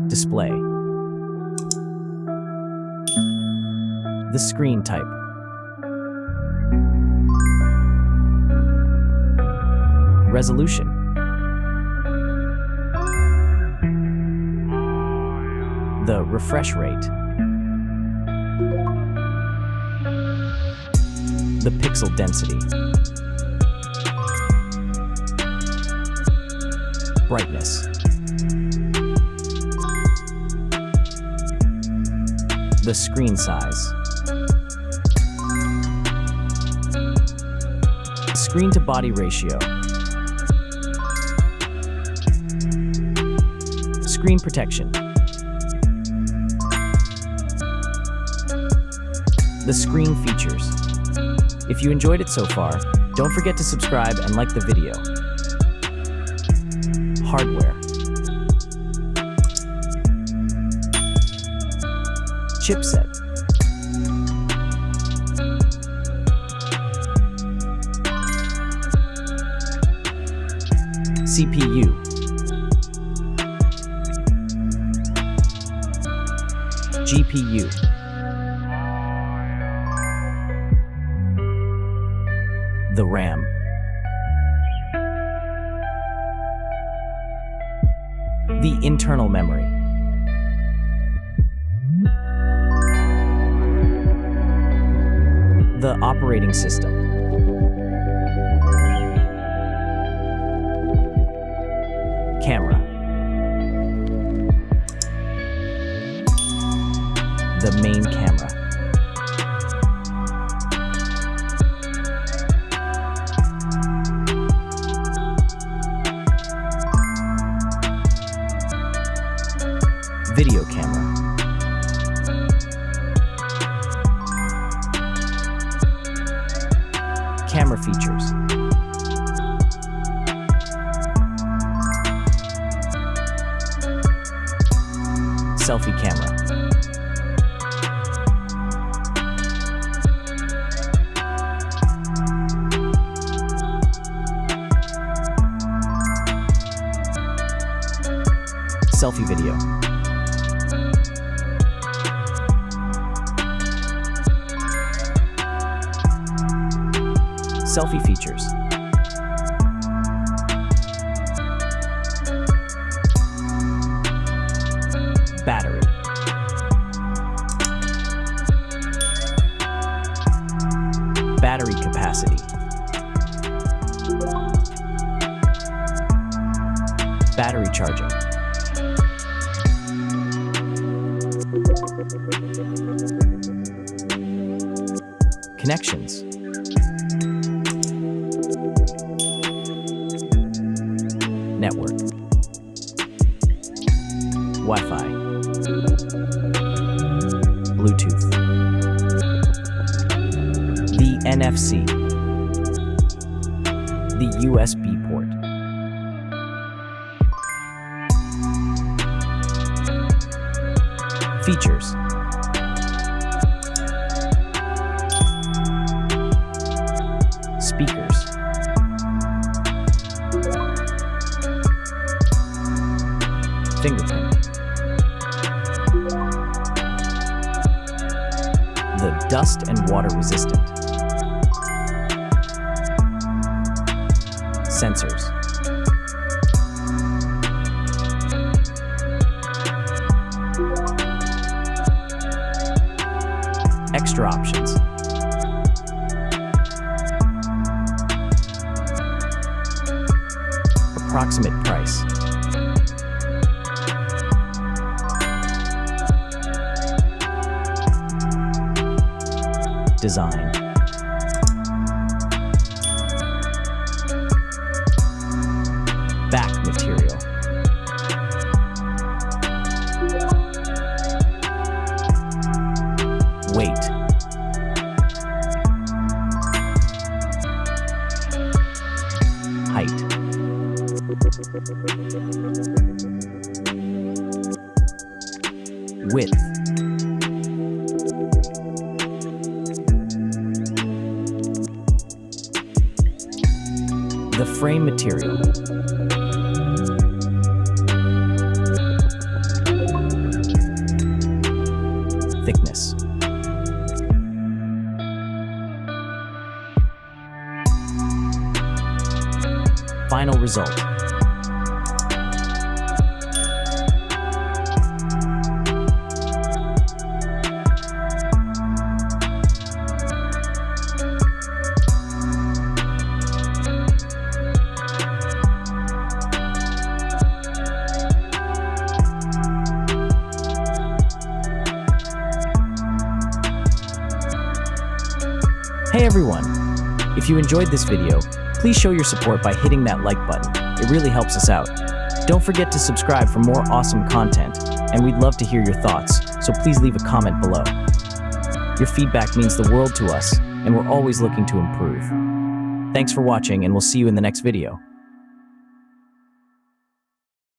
Display. The screen type. Resolution. The refresh rate. The pixel density. Brightness. The screen size. Screen to body ratio. Screen protection. The screen features. If you enjoyed it so far, don't forget to subscribe and like the video. Hardware. Chipset. CPU. GPU. The RAM. The internal memory. The operating system. Camera. The main camera. Video camera. Camera features. Selfie camera. Selfie video. Selfie features. Battery. Battery capacity. Battery charging. Connections. Network. Wi-Fi. Bluetooth. The NFC. The USB port. Features. Speakers. Fingerprint. The dust and water resistant. Sensors. Extra options. Approximate price. Design. Back material. Weight. Height. Width. The frame material. Thickness. Final result. Hey everyone! If you enjoyed this video, please show your support by hitting that like button. It really helps us out. Don't forget to subscribe for more awesome content, and we'd love to hear your thoughts, so please leave a comment below. Your feedback means the world to us, and we're always looking to improve. Thanks for watching, and we'll see you in the next video.